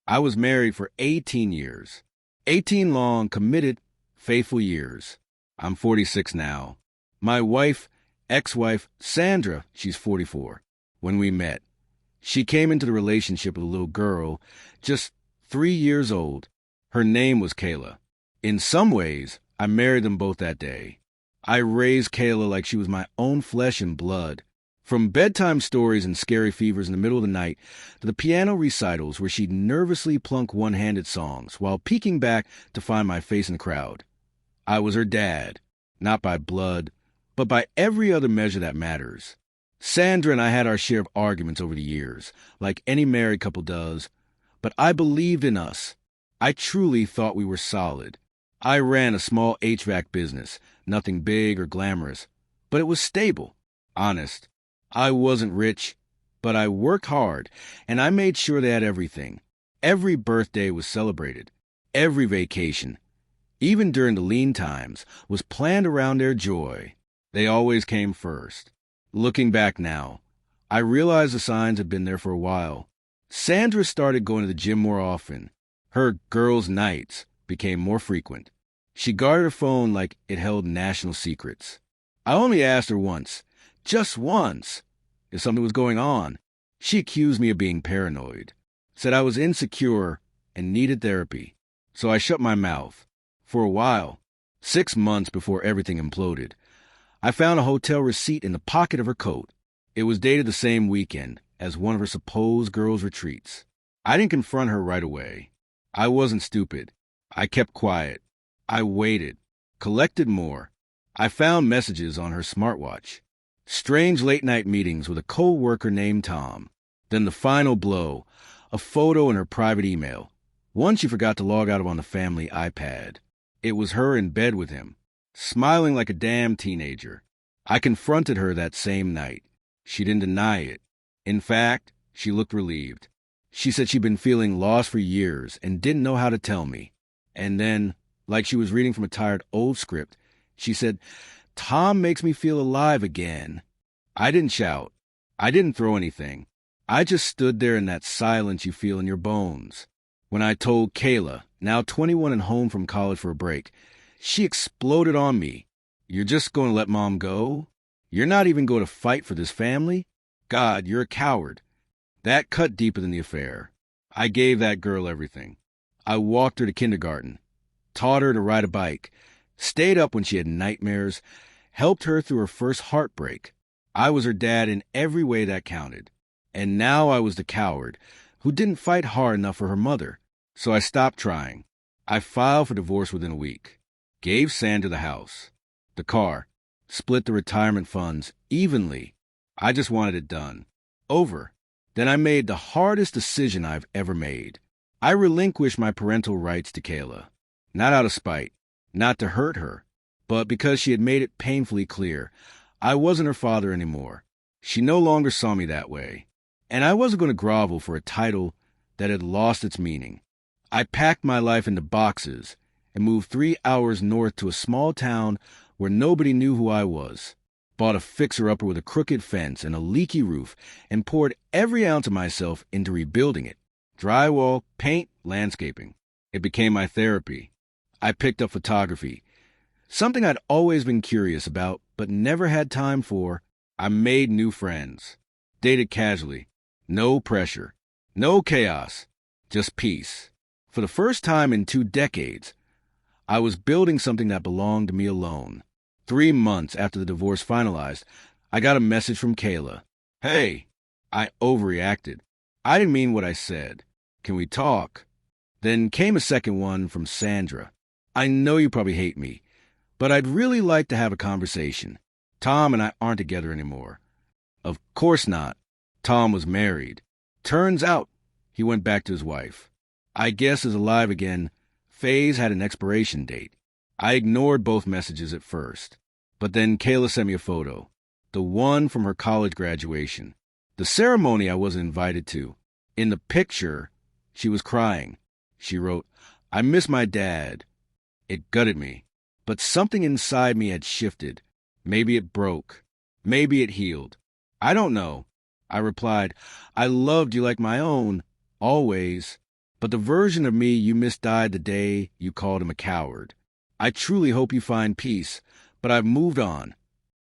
I was married for 18 years. 18 long, committed, faithful years. I'm 46 now. My wife, ex-wife, Sandra, she's 44. When we met, she came into the relationship with a little girl, just 3 years old. Her name was Kayla. In some ways, I married them both that day. I raised Kayla like she was my own flesh and blood. From bedtime stories and scary fevers in the middle of the night to the piano recitals where she'd nervously plunk one-handed songs while peeking back to find my face in the crowd. I was her dad, not by blood, but by every other measure that matters. Sandra and I had our share of arguments over the years, like any married couple does, but I believed in us. I truly thought we were solid. I ran a small HVAC business, nothing big or glamorous, but it was stable, honest. I wasn't rich, but I worked hard, and I made sure they had everything. Every birthday was celebrated. Every vacation, even during the lean times, was planned around their joy. They always came first. Looking back now, I realize the signs had been there for a while. Sandra started going to the gym more often. Her girls' nights became more frequent. She guarded her phone like it held national secrets. I only asked her once, just once, if something was going on. She accused me of being paranoid, said I was insecure and needed therapy. So I shut my mouth. For a while, 6 months before everything imploded, I found a hotel receipt in the pocket of her coat. It was dated the same weekend as one of her supposed girls' retreats. I didn't confront her right away. I wasn't stupid. I kept quiet. I waited, collected more. I found messages on her smartwatch. Strange late-night meetings with a co-worker named Tom. Then the final blow, a photo in her private email. One she forgot to log out of on the family iPad. It was her in bed with him, smiling like a damn teenager. I confronted her that same night. She didn't deny it. In fact, she looked relieved. She said she'd been feeling lost for years and didn't know how to tell me. And then, like she was reading from a tired old script, she said, "Tom makes me feel alive again." I didn't shout. I didn't throw anything. I just stood there in that silence you feel in your bones. When I told Kayla, now 21 and home from college for a break, she exploded on me. "You're just going to let Mom go? You're not even going to fight for this family? God, you're a coward." That cut deeper than the affair. I gave that girl everything. I walked her to kindergarten, taught her to ride a bike, stayed up when she had nightmares, helped her through her first heartbreak. I was her dad in every way that counted. And now I was the coward who didn't fight hard enough for her mother. So I stopped trying. I filed for divorce within a week. Gave Sandra the house, the car, split the retirement funds evenly. I just wanted it done. Over. Then I made the hardest decision I've ever made. I relinquished my parental rights to Kayla. Not out of spite, not to hurt her, but because she had made it painfully clear I wasn't her father anymore. She no longer saw me that way. And I wasn't going to grovel for a title that had lost its meaning. I packed my life into boxes and moved 3 hours north to a small town where nobody knew who I was. Bought a fixer-upper with a crooked fence and a leaky roof and poured every ounce of myself into rebuilding it. Drywall, paint, landscaping. It became my therapy. I picked up photography, something I'd always been curious about but never had time for. I made new friends. Dated casually. No pressure. No chaos. Just peace. For the first time in 2 decades, I was building something that belonged to me alone. 3 months after the divorce finalized, I got a message from Kayla. "Hey." I overreacted. I didn't mean what I said. "Can we talk?" Then came a second one from Sandra. "I know you probably hate me, but I'd really like to have a conversation. Tom and I aren't together anymore." Of course not. Tom was married. Turns out he went back to his wife. I guess his alive again phase had an expiration date. I ignored both messages at first. But then Kayla sent me a photo. The one from her college graduation. The ceremony I wasn't invited to. In the picture, she was crying. She wrote, "I miss my dad." It gutted me. But something inside me had shifted. Maybe it broke. Maybe it healed. I don't know. I replied, "I loved you like my own, always." But the version of me you missed died the day you called him a coward. I truly hope you find peace, but I've moved on.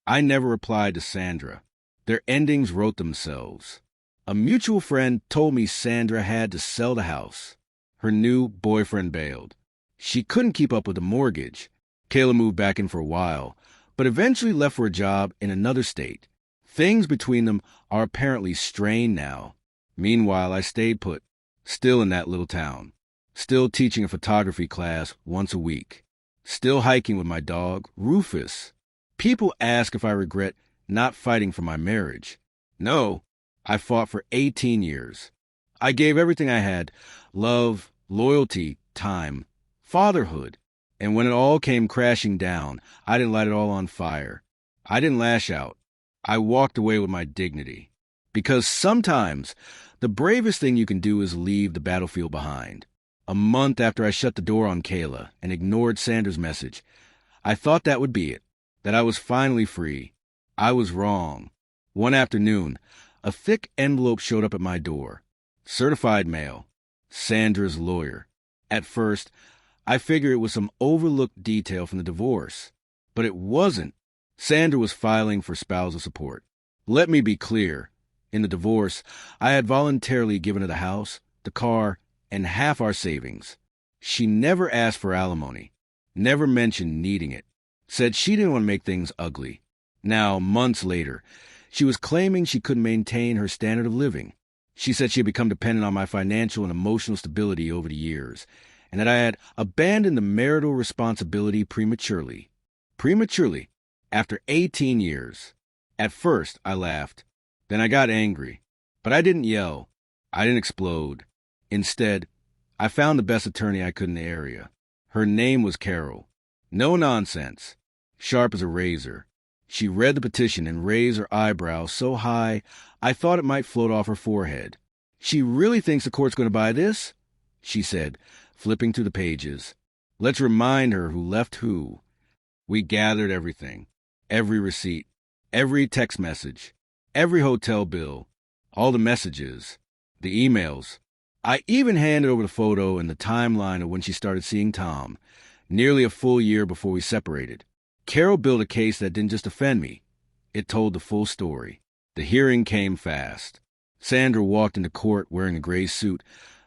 I never replied to Sandra. Their endings wrote themselves. A mutual friend told me Sandra had to sell the house. Her new boyfriend bailed. She couldn't keep up with the mortgage. Kayla moved back in for a while, but eventually left for a job in another state. Things between them are apparently strained now. Meanwhile, I stayed put, still in that little town, still teaching a photography class once a week, still hiking with my dog, Rufus. People ask if I regret not fighting for my marriage. No, I fought for 18 years. I gave everything I had: love, loyalty, time, fatherhood. And when it all came crashing down, I didn't light it all on fire. I didn't lash out. I walked away with my dignity. Because sometimes the bravest thing you can do is leave the battlefield behind. A month after I shut the door on Kayla and ignored Sandra's message, I thought that would be it, that I was finally free. I was wrong. One afternoon, a thick envelope showed up at my door. Certified mail. Sandra's lawyer. At first, I figured it was some overlooked detail from the divorce. But it wasn't. Sandra was filing for spousal support. Let me be clear. In the divorce, I had voluntarily given her the house, the car, and half our savings. She never asked for alimony, never mentioned needing it, said she didn't want to make things ugly. Now, months later, she was claiming she couldn't maintain her standard of living. She said she had become dependent on my financial and emotional stability over the years, and that I had abandoned the marital responsibility prematurely. Prematurely, after 18 years. At first, I laughed. Then I got angry. But I didn't yell. I didn't explode. Instead, I found the best attorney I could in the area. Her name was Carol. No nonsense. Sharp as a razor. She read the petition and raised her eyebrows so high I thought it might float off her forehead. She really thinks the court's going to buy this? She said, flipping through the pages. Let's remind her who left who. We gathered everything. Every receipt. Every text message. Every hotel bill. All the messages. The emails. I even handed over the photo and the timeline of when she started seeing Tom, nearly a full year before we separated. Carol built a case that didn't just offend me. It told the full story. The hearing came fast. Sandra walked into court wearing a gray suit,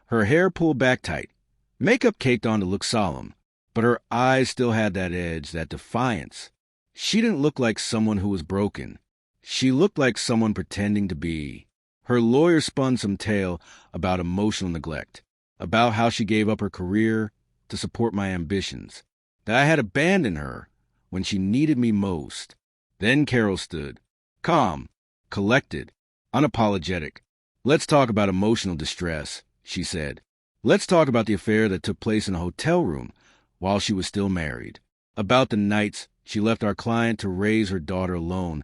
her hair pulled back tight, makeup caked on to look solemn, but her eyes still had that edge, that defiance. She didn't look like someone who was broken. She looked like someone pretending to be. Her lawyer spun some tale about emotional neglect, about how she gave up her career to support my ambitions, that I had abandoned her when she needed me most. Then Carol stood, calm, collected, unapologetic. Let's talk about emotional distress, she said. Let's talk about the affair that took place in a hotel room while she was still married, about the nights she left our client to raise her daughter alone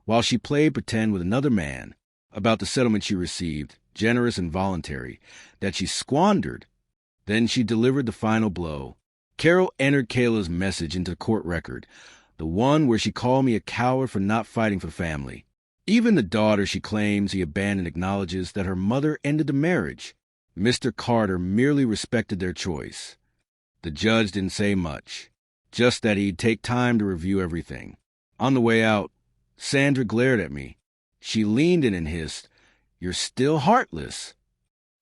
while she played pretend with another man, about the settlement she received, generous and voluntary, that she squandered. Then she delivered the final blow. Carol entered Kayla's message into the court record, the one where she called me a coward for not fighting for the family. Even the daughter she claims he abandoned acknowledges that her mother ended the marriage. Mr. Carter merely respected their choice. The judge didn't say much, just that he'd take time to review everything. On the way out, Sandra glared at me. She leaned in and hissed, "You're still heartless."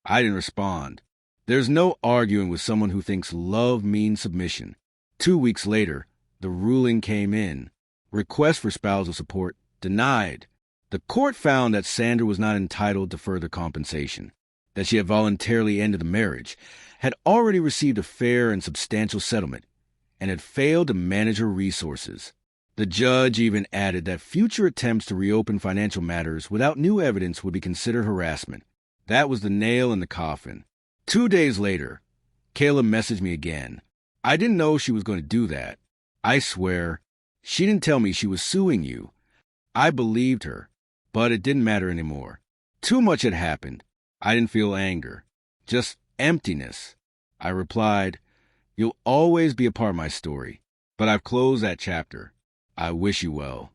I didn't respond. There's no arguing with someone who thinks love means submission. 2 weeks later, the ruling came in. Request for spousal support denied. The court found that Sandra was not entitled to further compensation, that she had voluntarily ended the marriage, had already received a fair and substantial settlement, and had failed to manage her resources. The judge even added that future attempts to reopen financial matters without new evidence would be considered harassment. That was the nail in the coffin. 2 days later, Kayla messaged me again. I didn't know she was going to do that. I swear, she didn't tell me she was suing you. I believed her, but it didn't matter anymore. Too much had happened. I didn't feel anger, just emptiness. I replied, "You'll always be a part of my story, but I've closed that chapter. I wish you well."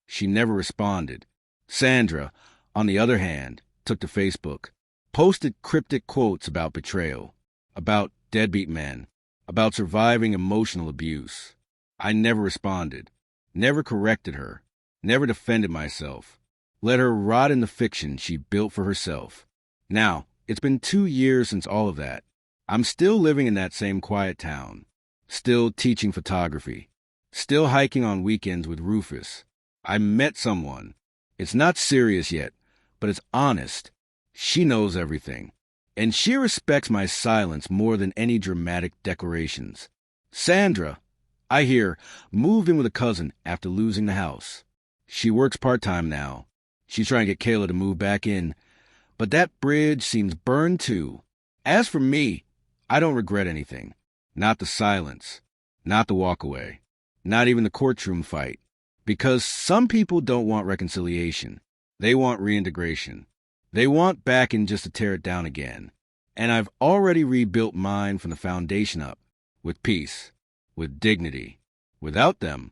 She never responded. Sandra, on the other hand, took to Facebook, posted cryptic quotes about betrayal. about deadbeat men, about surviving emotional abuse. I never responded, never corrected her, never defended myself. Let her rot in the fiction she built for herself. Now, it's been 2 years since all of that. I'm still living in that same quiet town, still teaching photography, still hiking on weekends with Rufus. I met someone. It's not serious yet, but it's honest. She knows everything, and she respects my silence more than any dramatic declarations. Sandra, I hear, moved in with a cousin after losing the house. She works part-time now. She's trying to get Kayla to move back in, but that bridge seems burned too. As for me, I don't regret anything. Not the silence, not the walk away, not even the courtroom fight. Because some people don't want reconciliation. They want reintegration. They want back in just to tear it down again. And I've already rebuilt mine from the foundation up, with peace, with dignity. Without them,